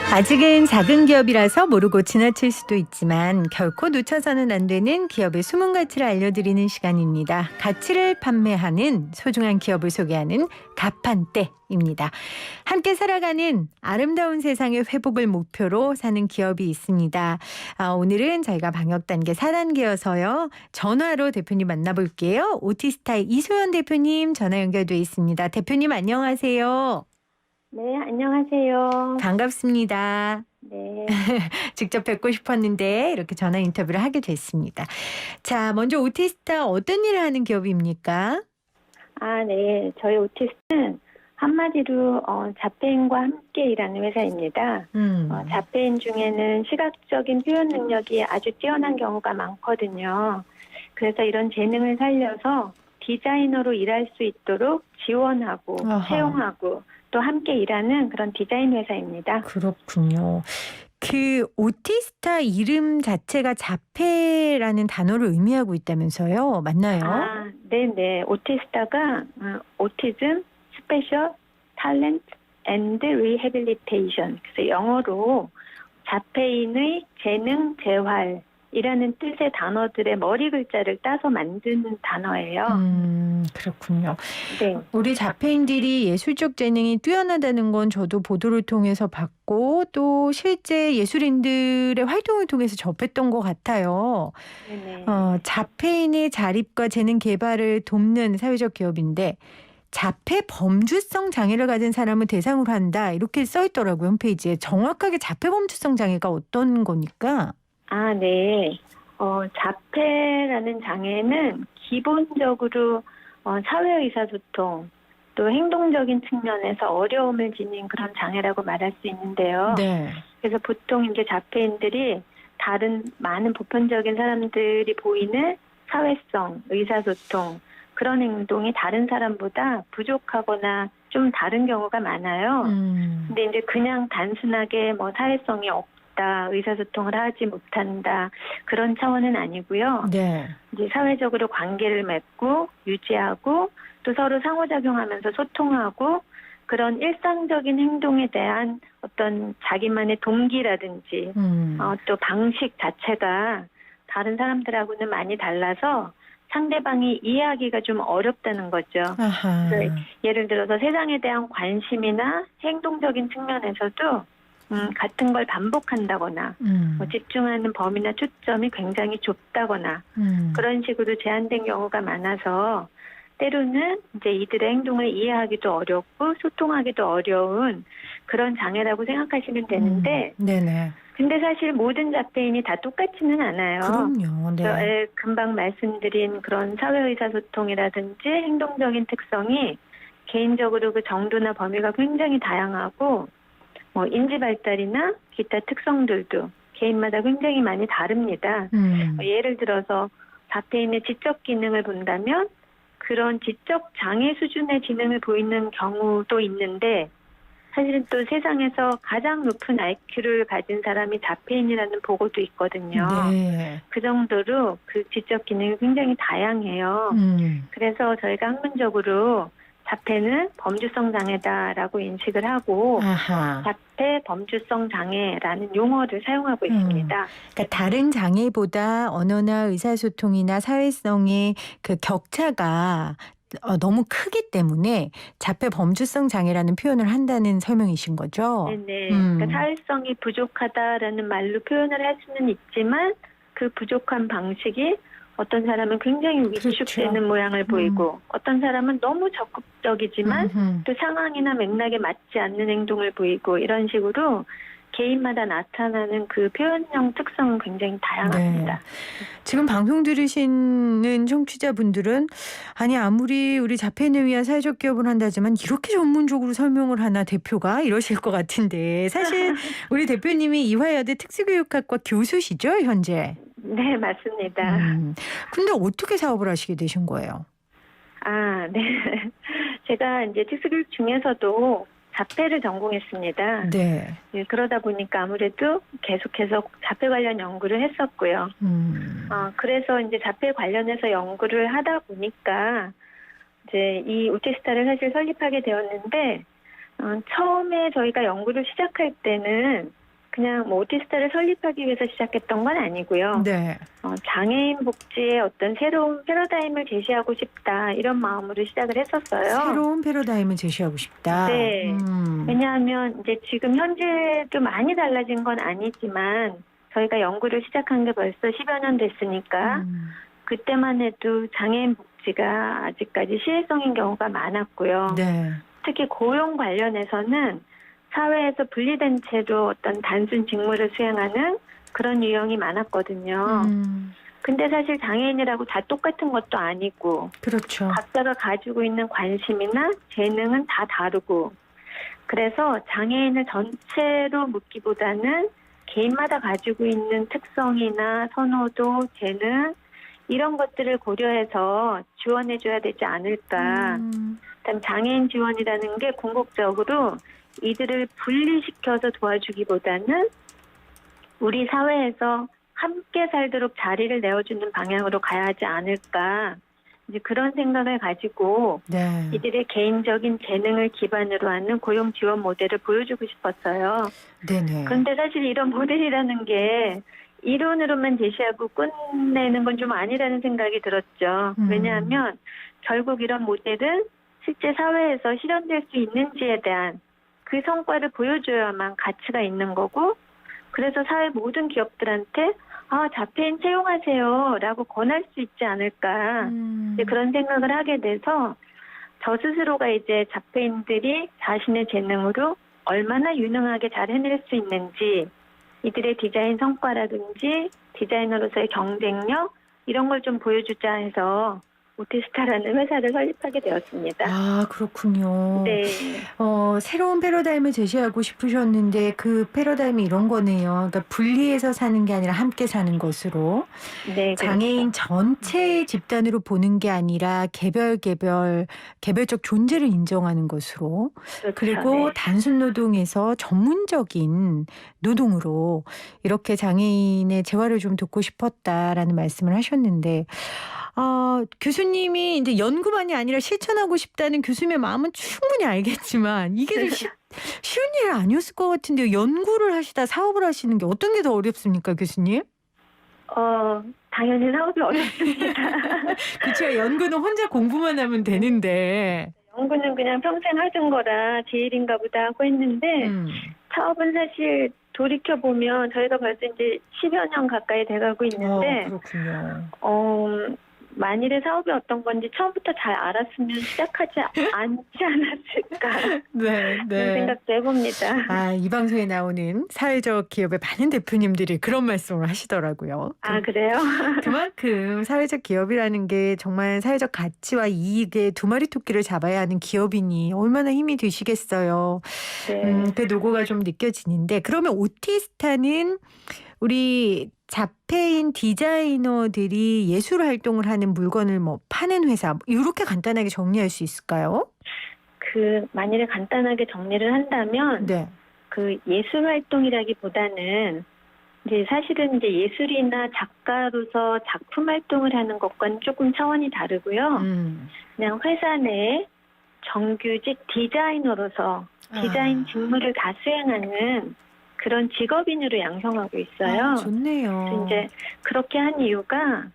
아직은 작은 기업이라서 모르고 지나칠 수도 있지만 결코 놓쳐서는 안 되는 기업의 숨은 가치를 알려드리는 시간입니다. 가치를 판매하는 소중한 기업을 소개하는 가판대입니다. 함께 살아가는 아름다운 세상의 회복을 목표로 사는 기업이 있습니다. 오늘은 저희가 방역단계 4단계여서요. 전화로 대표님 만나볼게요. 오티스타의 이소연 대표님 전화 연결돼 있습니다. 대표님 안녕하세요. 네, 안녕하세요. 반갑습니다. 네. 직접 뵙고 싶었는데 이렇게 전화 인터뷰를 하게 됐습니다. 자, 먼저 오티스타 어떤 일을 하는 기업입니까? 네. 저희 오티스트는 한마디로 자폐인과 함께 일하는 회사입니다. 자폐인 중에는 시각적인 표현 능력이 아주 뛰어난 경우가 많거든요. 그래서 이런 재능을 살려서 디자이너로 일할 수 있도록 지원하고 아하. 채용하고 또 함께 일하는 그런 디자인 회사입니다. 그렇군요. 그 오티스타 이름 자체가 자폐라는 단어를 의미하고 있다면서요? 맞나요? 네네. 오티스타가 오티즘, 스페셜, 탤런트 앤드 리해빌리테이션. 그래서 영어로 자폐인의 재능 재활이라는 뜻의 단어들의 머리 글자를 따서 만드는 단어예요. 그렇군요. 네. 우리 자폐인들이 예술적 재능이 뛰어나다는 건 저도 보도를 통해서 봤고 또 실제 예술인들의 활동을 통해서 접했던 것 같아요. 네네. 자폐인의 자립과 재능 개발을 돕는 사회적 기업인데 자폐 범주성 장애를 가진 사람을 대상으로 한다 이렇게 써 있더라고요, 홈페이지에. 정확하게 자폐 범주성 장애가 어떤 거니까? 네. 자폐라는 장애는 기본적으로 사회 의사소통 또 행동적인 측면에서 어려움을 지닌 그런 장애라고 말할 수 있는데요. 네. 그래서 보통 이제 자폐인들이 다른 많은 보편적인 사람들이 보이는 사회성, 의사소통 그런 행동이 다른 사람보다 부족하거나 좀 다른 경우가 많아요. 근데 이제 그냥 단순하게 뭐 사회성이 없다, 의사소통을 하지 못한다 그런 차원은 아니고요. 네. 이제 사회적으로 관계를 맺고 유지하고 또 서로 상호작용하면서 소통하고 그런 일상적인 행동에 대한 어떤 자기만의 동기라든지 또 방식 자체가 다른 사람들하고는 많이 달라서 상대방이 이해하기가 좀 어렵다는 거죠. 아하. 그래서 예를 들어서 세상에 대한 관심이나 행동적인 측면에서도 같은 걸 반복한다거나 집중하는 범위나 초점이 굉장히 좁다거나 그런 식으로 제한된 경우가 많아서 때로는 이제 이들의 행동을 이해하기도 어렵고 소통하기도 어려운 그런 장애라고 생각하시면 되는데 네네. 근데 사실 모든 자폐인이 다 똑같지는 않아요. 그럼요. 네. 금방 말씀드린 그런 사회의사소통이라든지 행동적인 특성이 개인적으로 그 정도나 범위가 굉장히 다양하고 인지 발달이나 기타 특성들도 개인마다 굉장히 많이 다릅니다. 예를 들어서 자폐인의 지적 기능을 본다면 그런 지적 장애 수준의 지능을 보이는 경우도 있는데 사실은 또 세상에서 가장 높은 IQ를 가진 사람이 자폐인이라는 보고도 있거든요. 네. 그 정도로 그 지적 기능이 굉장히 다양해요. 그래서 저희가 학문적으로 자폐는 범주성 장애다라고 인식을 하고 아하. 자폐 범주성 장애라는 용어를 사용하고 있습니다. 그러니까 다른 장애보다 언어나 의사소통이나 사회성의 그 격차가 너무 크기 때문에 자폐 범주성 장애라는 표현을 한다는 설명이신 거죠? 네네. 그러니까 사회성이 부족하다라는 말로 표현을 할 수는 있지만 그 부족한 방식이 어떤 사람은 굉장히 위축되는 그렇죠. 모양을 보이고 어떤 사람은 너무 적극적이지만 또 상황이나 맥락에 맞지 않는 행동을 보이고 이런 식으로 개인마다 나타나는 그 표현형 특성은 굉장히 다양합니다. 네. 지금 방송 들으시는 청취자분들은 아니 아무리 우리 자폐인을 위한 사회적 기업을 한다지만 이렇게 전문적으로 설명을 하나 대표가 이러실 것 같은데 사실 우리 대표님이 이화여대 특수교육학과 교수시죠 현재? 네, 맞습니다. 근데 어떻게 사업을 하시게 되신 거예요? 네. 제가 이제 특수교육 중에서도 자폐를 전공했습니다. 네. 네, 그러다 보니까 아무래도 계속해서 자폐 관련 연구를 했었고요. 그래서 이제 자폐 관련해서 연구를 하다 보니까 이제 이 우티스타를 사실 설립하게 되었는데 처음에 저희가 연구를 시작할 때는 그냥 뭐 오티스타를 설립하기 위해서 시작했던 건 아니고요. 네. 장애인 복지의 어떤 새로운 패러다임을 제시하고 싶다 이런 마음으로 시작을 했었어요. 새로운 패러다임을 제시하고 싶다. 네. 왜냐하면 이제 지금 현재도 많이 달라진 건 아니지만 저희가 연구를 시작한 게 벌써 10여 년 됐으니까 그때만 해도 장애인 복지가 아직까지 시혜성인 경우가 많았고요. 네. 특히 고용 관련해서는 사회에서 분리된 채로 어떤 단순 직무를 수행하는 그런 유형이 많았거든요. 근데 사실 장애인이라고 다 똑같은 것도 아니고 그렇죠. 각자가 가지고 있는 관심이나 재능은 다 다르고 그래서 장애인을 전체로 묻기보다는 개인마다 가지고 있는 특성이나 선호도, 재능 이런 것들을 고려해서 지원해줘야 되지 않을까. 일단 장애인 지원이라는 게 궁극적으로 이들을 분리시켜서 도와주기보다는 우리 사회에서 함께 살도록 자리를 내어주는 방향으로 가야 하지 않을까. 이제 그런 생각을 가지고 네. 이들의 개인적인 재능을 기반으로 하는 고용 지원 모델을 보여주고 싶었어요. 네네. 그런데 사실 이런 모델이라는 게 이론으로만 제시하고 끝내는 건 좀 아니라는 생각이 들었죠. 왜냐하면 결국 이런 모델은 실제 사회에서 실현될 수 있는지에 대한 그 성과를 보여줘야만 가치가 있는 거고 그래서 사회 모든 기업들한테 자폐인 채용하세요 라고 권할 수 있지 않을까 이제 그런 생각을 하게 돼서 저 스스로가 이제 자폐인들이 자신의 재능으로 얼마나 유능하게 잘 해낼 수 있는지 이들의 디자인 성과라든지 디자이너로서의 경쟁력 이런 걸 좀 보여주자 해서 오티스타라는 회사를 설립하게 되었습니다. 아, 그렇군요. 네. 새로운 패러다임을 제시하고 싶으셨는데 그 패러다임이 이런 거네요. 그러니까 분리해서 사는 게 아니라 함께 사는 것으로 네, 장애인 전체의 집단으로 보는 게 아니라 개별적 존재를 인정하는 것으로 그렇죠. 그리고 네. 단순 노동에서 전문적인 노동으로 이렇게 장애인의 재활을 좀 돕고 싶었다라는 말씀을 하셨는데 교수님이 이제 연구만이 아니라 실천하고 싶다는 교수님의 마음은 충분히 알겠지만 이게 좀 쉬운 일 아니었을 것 같은데요. 연구를 하시다 사업을 하시는 게 어떤 게 더 어렵습니까, 교수님? 당연히 사업이 어렵습니다. 그렇죠. 연구는 혼자 공부만 하면 되는데. 연구는 그냥 평생 하던 거라 제 일인가 보다 하고 했는데 사업은 사실 돌이켜보면 저희가 벌써 이제 10여 년 가까이 돼가고 있는데 그렇군요. 만일의 사업이 어떤 건지 처음부터 잘 알았으면 시작하지 않지 않았을까 네, 그런 생각도 해봅니다. 이 방송에 나오는 사회적 기업의 많은 대표님들이 그런 말씀을 하시더라고요. 그래요? 그만큼 사회적 기업이라는 게 정말 사회적 가치와 이익의 두 마리 토끼를 잡아야 하는 기업이니 얼마나 힘이 드시겠어요. 네. 그 노고가 좀 느껴지는데 그러면 오티스타는 우리 자폐인 디자이너들이 예술 활동을 하는 물건을 파는 회사 이렇게 간단하게 정리할 수 있을까요? 만일에 간단하게 정리를 한다면 네. 예술 활동이라기보다는 이제 사실은 이제 예술이나 작가로서 작품 활동을 하는 것과는 조금 차원이 다르고요. 그냥 회사 내에 정규직 디자이너로서 디자인 직무를 다 수행하는 그런 직업인으로 양성하고 있어요. 좋네요. 그래서 이제 그렇게 한 이유가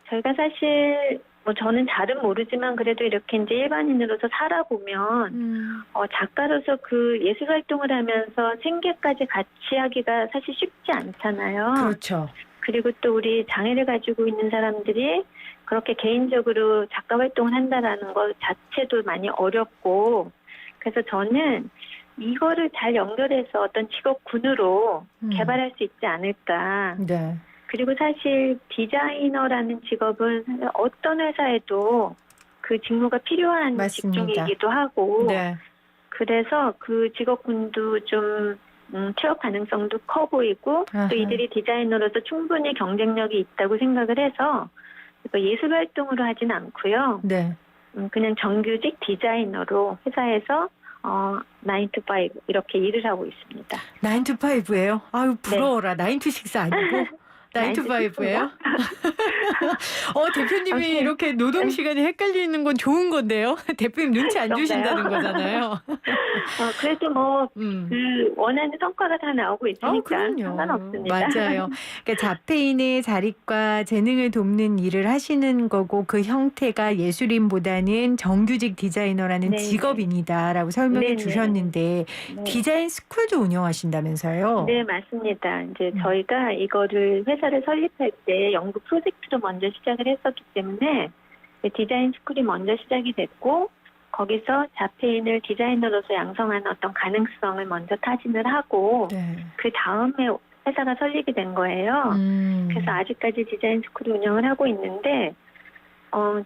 저희가 사실 저는 잘은 모르지만 그래도 이렇게 이제 일반인으로서 살아보면 작가로서 그 예술 활동을 하면서 생계까지 같이 하기가 사실 쉽지 않잖아요. 그렇죠. 그리고 또 우리 장애를 가지고 있는 사람들이 그렇게 개인적으로 작가 활동을 한다라는 것 자체도 많이 어렵고 그래서 저는 이거를 잘 연결해서 어떤 직업군으로 개발할 수 있지 않을까. 네. 그리고 사실 디자이너라는 직업은 어떤 회사에도 그 직무가 필요한 맞습니다. 직종이기도 하고 네. 그래서 그 직업군도 좀 취업 가능성도 커 보이고 또 이들이 디자이너로서 충분히 경쟁력이 있다고 생각을 해서 예술 활동으로 하진 않고요. 네. 그냥 정규직 디자이너로 회사에서 9 to 5 이렇게 일을 하고 있습니다. 9 to 5예요? 아유 부러워라. 9 to 6 아니고 9to5예요? 대표님이 아무튼 이렇게 노동 시간이 헷갈리는 건 좋은 건데요. 대표님 눈치 안 그런가요? 주신다는 거잖아요. 그래도 뭐 음. 원하는 성과가 다 나오고 있으니까 그럼요. 상관없습니다. 맞아요. 그러니까 자폐인의 자립과 재능을 돕는 일을 하시는 거고 그 형태가 예술인보다는 정규직 디자이너라는 네네. 직업인이다라고 설명해 네네. 주셨는데 네. 디자인 스쿨도 운영하신다면서요? 네, 맞습니다. 이제 저희가 이거를 회사를 설립할 때 연구 프로젝트로 먼저 시작을 했었기 때문에 디자인 스쿨이 먼저 시작이 됐고 거기서 자폐인을 디자이너로서 양성하는 어떤 가능성을 먼저 타진을 하고 네. 그 다음에 회사가 설립이 된 거예요. 그래서 아직까지 디자인 스쿨을 운영을 하고 있는데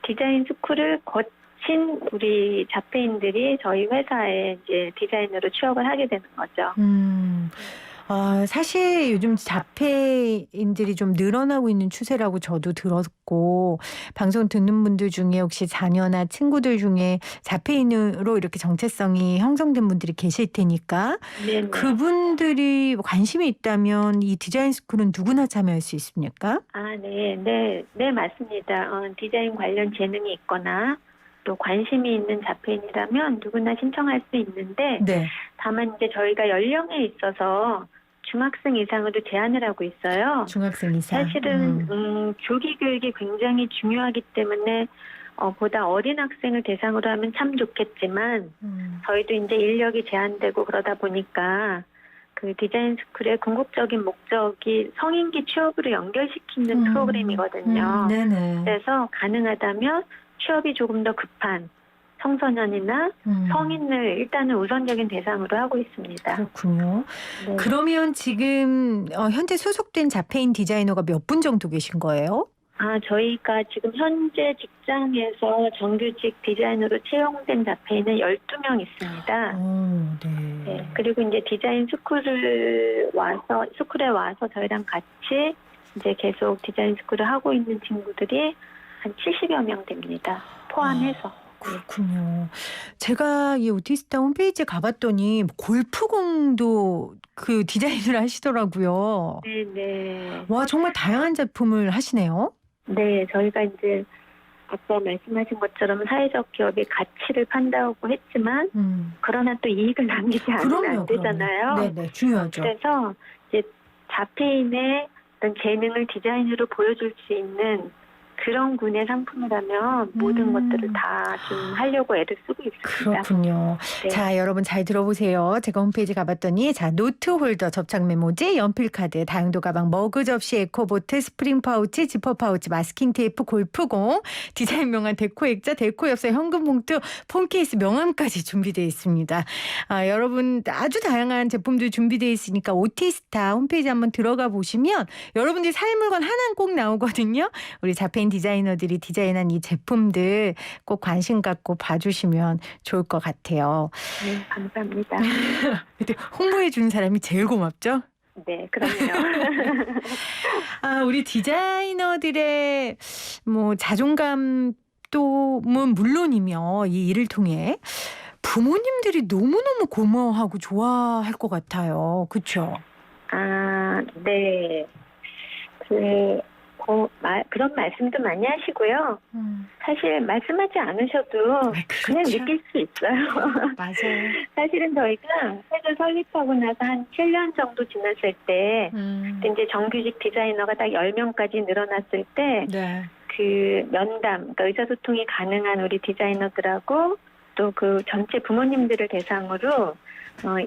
디자인 스쿨을 거친 우리 자폐인들이 저희 회사에 이제 디자이너로 취업을 하게 되는 거죠. 사실 요즘 자폐인들이 좀 늘어나고 있는 추세라고 저도 들었고, 방송 듣는 분들 중에 혹시 자녀나 친구들 중에 자폐인으로 이렇게 정체성이 형성된 분들이 계실 테니까, 네네. 그분들이 관심이 있다면 이 디자인 스쿨은 누구나 참여할 수 있습니까? 네, 맞습니다. 디자인 관련 재능이 있거나 또 관심이 있는 자폐인이라면 누구나 신청할 수 있는데 네. 다만 이제 저희가 연령에 있어서 중학생 이상으로 제한을 하고 있어요. 중학생 이상. 사실은 조기 교육이 굉장히 중요하기 때문에 보다 어린 학생을 대상으로 하면 참 좋겠지만 저희도 이제 인력이 제한되고 그러다 보니까 그 디자인 스쿨의 궁극적인 목적이 성인기 취업으로 연결시키는 프로그램이거든요. 네네. 그래서 가능하다면 취업이 조금 더 급한 청소년이나 성인을 일단은 우선적인 대상으로 하고 있습니다. 그렇군요. 네. 그러면 지금 현재 소속된 자폐인 디자이너가 몇 분 정도 계신 거예요? 저희가 지금 현재 직장에서 정규직 디자이너로 채용된 자폐인은 12명 있습니다. 네. 네. 그리고 이제 디자인 스쿨에 와서 저희랑 같이 이제 계속 디자인 스쿨을 하고 있는 친구들이 한 70여 명 됩니다. 포함해서. 그렇군요. 제가 이 오티스타 홈페이지에 가봤더니 골프공도 그 디자인을 하시더라고요. 네네. 와, 정말 다양한 제품을 하시네요. 네, 저희가 이제 아까 말씀하신 것처럼 사회적 기업의 가치를 판다고 했지만 그러나 또 이익을 남기지 않으면 안 되잖아요. 네네, 중요하죠. 그래서 이제 자폐인의 어떤 재능을 디자인으로 보여줄 수 있는 그런 군의 상품이라면 모든 것들을 다 좀 하려고 애를 쓰고 있습니다. 그렇군요. 네. 자, 여러분 잘 들어보세요. 제가 홈페이지 가봤더니 노트 홀더, 접착 메모지, 연필 카드, 다용도 가방, 머그 접시, 에코보트, 스프링 파우치, 지퍼 파우치, 마스킹 테이프, 골프공, 디자인 명함, 데코 액자, 데코 엽서, 현금 봉투, 폰 케이스, 명함까지 준비되어 있습니다. 여러분 아주 다양한 제품들 준비되어 있으니까 오티스타 홈페이지 한번 들어가 보시면 여러분들이 살 물건 하나는 꼭 나오거든요. 우리 자폐인 디자이너들이 디자인한 이 제품들 꼭 관심 갖고 봐주시면 좋을 것 같아요. 네, 감사합니다. 근데 홍보해 주는 사람이 제일 고맙죠? 네, 그럼요. 우리 디자이너들의 자존감도 물론이며 이 일을 통해 부모님들이 너무너무 고마워하고 좋아할 것 같아요. 그렇죠? 네. 그런 말씀도 많이 하시고요. 사실 말씀하지 않으셔도 그냥 느낄 수 있어요. 맞아요. 사실은 저희가 회사 설립하고 나서 한 7년 정도 지났을 때 이제 정규직 디자이너가 딱 10명까지 늘어났을 때 네. 그 면담, 그러니까 의사소통이 가능한 우리 디자이너들하고 또 그 전체 부모님들을 대상으로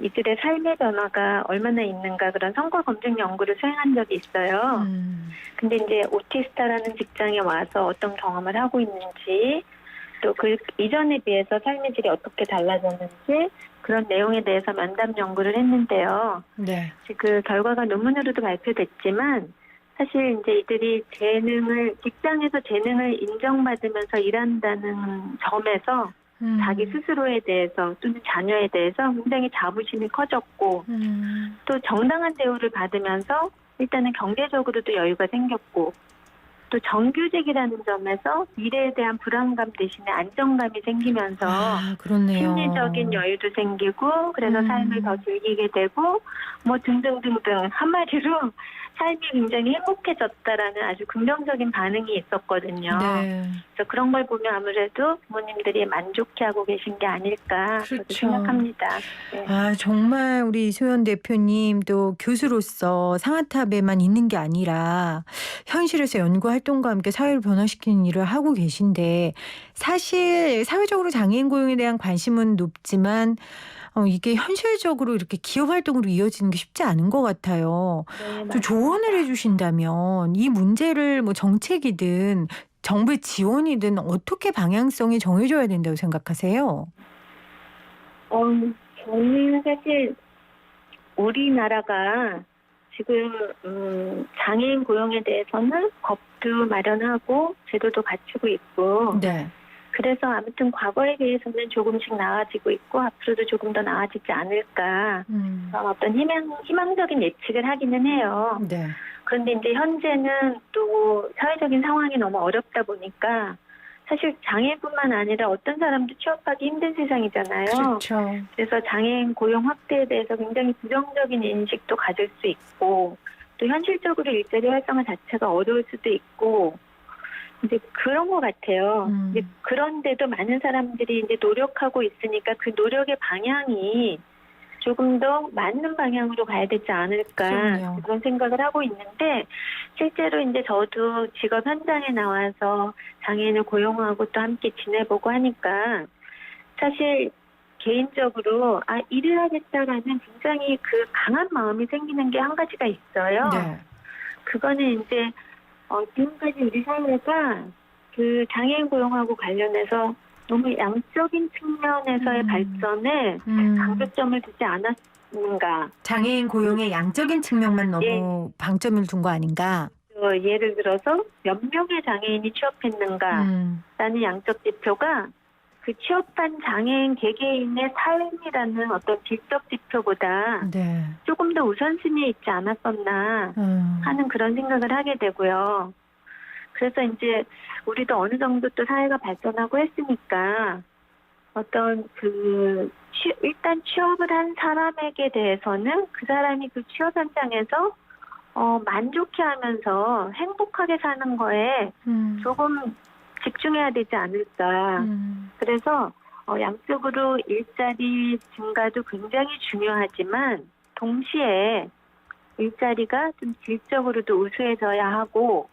이들의 삶의 변화가 얼마나 있는가 그런 성과 검증 연구를 수행한 적이 있어요. 근데 이제 오티스타라는 직장에 와서 어떤 경험을 하고 있는지 또 그 이전에 비해서 삶의 질이 어떻게 달라졌는지 그런 내용에 대해서 면담 연구를 했는데요. 네. 그 결과가 논문으로도 발표됐지만 사실 이제 이들이 직장에서 재능을 인정받으면서 일한다는 점에서 자기 스스로에 대해서 또는 자녀에 대해서 굉장히 자부심이 커졌고 또 정당한 대우를 받으면서 일단은 경제적으로도 여유가 생겼고 또 정규직이라는 점에서 미래에 대한 불안감 대신에 안정감이 생기면서 그렇네요. 심리적인 여유도 생기고 그래서 삶을 더 즐기게 되고 등등등등 한마디로 삶이 굉장히 행복해졌다라는 아주 긍정적인 반응이 있었거든요. 네. 그래서 그런 걸 보면 아무래도 부모님들이 만족해하고 계신 게 아닐까 저도 그렇죠. 생각합니다. 네. 아, 정말 우리 이소연 대표님 또 교수로서 상아탑에만 있는 게 아니라 현실에서 연구 활동과 함께 사회를 변화시키는 일을 하고 계신데 사실 사회적으로 장애인 고용에 대한 관심은 높지만 이게 현실적으로 이렇게 기업 활동으로 이어지는 게 쉽지 않은 것 같아요. 네, 좀 맞습니다. 조언을 해주신다면 이 문제를 뭐 정책이든 정부의 지원이든 어떻게 방향성이 정해져야 된다고 생각하세요? 저는 사실 우리나라가 지금 장애인 고용에 대해서는 법도 마련하고 제도도 갖추고 있고 네. 그래서 아무튼 과거에 비해서는 조금씩 나아지고 있고 앞으로도 조금 더 나아지지 않을까 그런 어떤 희망적인 예측을 하기는 해요. 네. 그런데 이제 현재는 또 사회적인 상황이 너무 어렵다 보니까 사실 장애뿐만 아니라 어떤 사람도 취업하기 힘든 세상이잖아요. 그렇죠. 그래서 장애인 고용 확대에 대해서 굉장히 부정적인 인식도 가질 수 있고 또 현실적으로 일자리 활성화 자체가 어려울 수도 있고 이제 그런 것 같아요. 이제 그런데도 많은 사람들이 이제 노력하고 있으니까 그 노력의 방향이 조금 더 맞는 방향으로 가야 되지 않을까 그럼요. 그런 생각을 하고 있는데 실제로 이제 저도 직업 현장에 나와서 장애인을 고용하고 또 함께 지내보고 하니까 사실 개인적으로 일을 하겠다라는 굉장히 그 강한 마음이 생기는 게 한 가지가 있어요. 네. 그거는 이제 지금까지 우리 사회가 그 장애인 고용하고 관련해서 너무 양적인 측면에서의 발전에 강조점을 두지 않았는가. 장애인 고용의 양적인 측면만 너무 방점을 둔 거 아닌가? 예를 들어서 몇 명의 장애인이 취업했는가라는 양적 지표가 그 취업한 장애인 개개인의 삶이라는 어떤 질적 지표보다 네. 조금 더 우선순위에 있지 않았었나 하는 그런 생각을 하게 되고요. 그래서 이제 우리도 어느 정도 또 사회가 발전하고 했으니까 어떤 일단 취업을 한 사람에게 대해서는 그 사람이 그 취업 현장에서 만족해하면서 행복하게 사는 거에 조금 집중해야 되지 않을까. 그래서 양적으로 일자리 증가도 굉장히 중요하지만 동시에 일자리가 좀 질적으로도 우수해져야 하고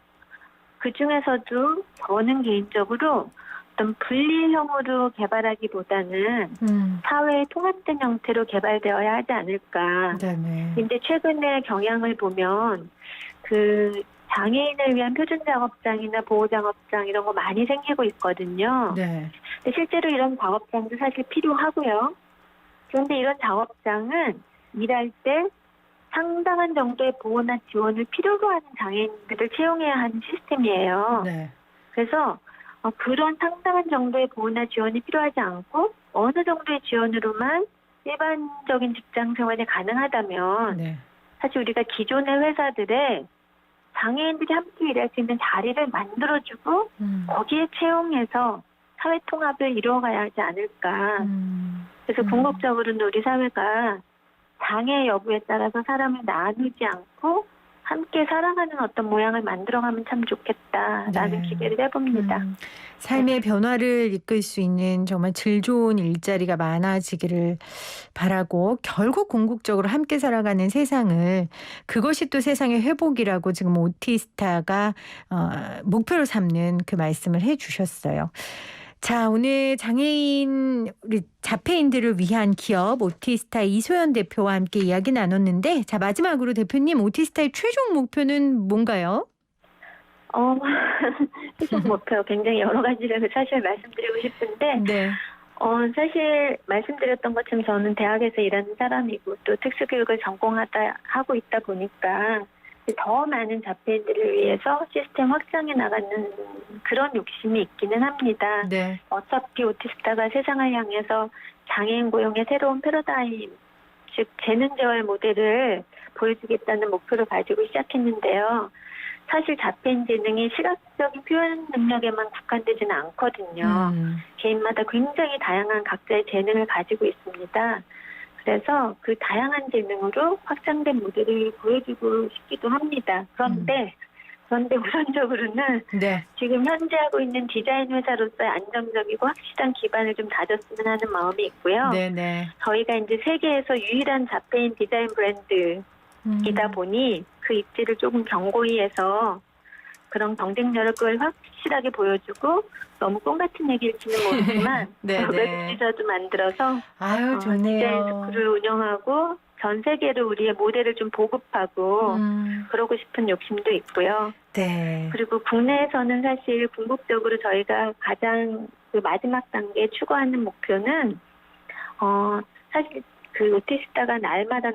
그중에서도 저는 개인적으로 어떤 분리형으로 개발하기보다는 사회에 통합된 형태로 개발되어야 하지 않을까. 네네. 근데 최근에 경향을 보면 그 장애인을 위한 표준작업장이나 보호작업장 이런 거 많이 생기고 있거든요. 네. 근데 실제로 이런 작업장도 사실 필요하고요. 그런데 이런 작업장은 일할 때 상당한 정도의 보호나 지원을 필요로 하는 장애인들을 채용해야 하는 시스템이에요. 네. 그래서 그런 상당한 정도의 보호나 지원이 필요하지 않고 어느 정도의 지원으로만 일반적인 직장 생활이 가능하다면 네. 사실 우리가 기존의 회사들에 장애인들이 함께 일할 수 있는 자리를 만들어주고 거기에 채용해서 사회 통합을 이루어가야 하지 않을까. 그래서 궁극적으로는 우리 사회가 장애 여부에 따라서 사람을 나누지 않고 함께 살아가는 어떤 모양을 만들어가면 참 좋겠다라는 네. 기대를 해봅니다. 삶의 변화를 이끌 수 있는 정말 질 좋은 일자리가 많아지기를 바라고 결국 궁극적으로 함께 살아가는 세상을 그것이 또 세상의 회복이라고 지금 오티스타가 목표로 삼는 그 말씀을 해주셨어요. 자, 오늘 장애인 우리 자폐인들을 위한 기업 오티스타 이소연 대표와 함께 이야기 나눴는데 자 마지막으로 대표님 오티스타의 최종 목표는 뭔가요? 최종 목표 굉장히 여러 가지를 사실 말씀드리고 싶은데 네. 사실 말씀드렸던 것처럼 저는 대학에서 일하는 사람이고 또 특수교육을 하고 있다 보니까 더 많은 자폐인들을 위해서 시스템 확장해 나가는 그런 욕심이 있기는 합니다. 네. 어차피 오티스타가 세상을 향해서 장애인 고용의 새로운 패러다임, 즉 재능 재활 모델을 보여주겠다는 목표를 가지고 시작했는데요. 사실 자폐인 재능이 시각적인 표현 능력에만 국한되지는 않거든요. 개인마다 굉장히 다양한 각자의 재능을 가지고 있습니다. 그래서 그 다양한 재능으로 확장된 모델을 보여주고 싶기도 합니다. 그런데 우선적으로는 네. 지금 현재 하고 있는 디자인 회사로서의 안정적이고 확실한 기반을 좀 다졌으면 하는 마음이 있고요. 네네. 저희가 이제 세계에서 유일한 자폐인 디자인 브랜드이다 음. 보니 그 입지를 조금 견고히 해서 그런 경쟁력을 확실하게 보여주고 너무 꿈 같은 얘기일지는 모르지만 네네. 외국 지사도 만들어서 아유, 디자인 좋네요. 스쿨을 운영하고 전 세계로 우리의 모델을 좀 보급하고 그러고 싶은 욕심도 있고요. 네. 그리고 국내에서는 사실 궁극적으로 저희가 가장 그 마지막 단계에 추구하는 목표는 사실 그 오티스타가 날마다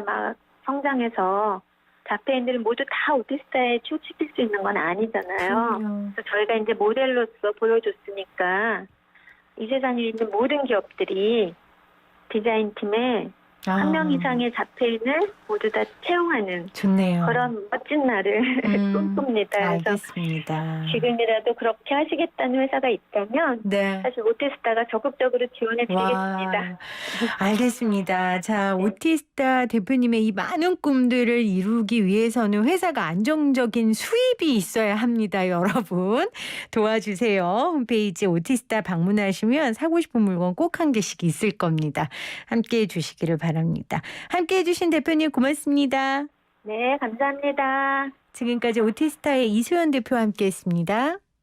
막 성장해서 자폐인들을 모두 다 오티스타에 치우칠 수 있는 건 아니잖아요. 그럼요. 그래서 저희가 이제 모델로서 보여줬으니까 이 세상에 있는 모든 기업들이 디자인 팀에 한 명 이상의 자폐인을 모두 다 채용하는 좋네요. 그런 멋진 날을 꿈꿉니다. 그래서 알겠습니다. 지금이라도 그렇게 하시겠다는 회사가 있다면 네. 사실 오티스타가 적극적으로 지원해 드리겠습니다. 알겠습니다. 자, 네. 오티스타 대표님의 이 많은 꿈들을 이루기 위해서는 회사가 안정적인 수입이 있어야 합니다. 여러분 도와주세요. 홈페이지 오티스타 방문하시면 사고 싶은 물건 꼭 한 개씩 있을 겁니다. 함께해 주시기를 바랍니다. 함께해 주신 대표님 고맙습니다. 네, 감사합니다. 지금까지 오티스타의 이소연 대표와 함께했습니다.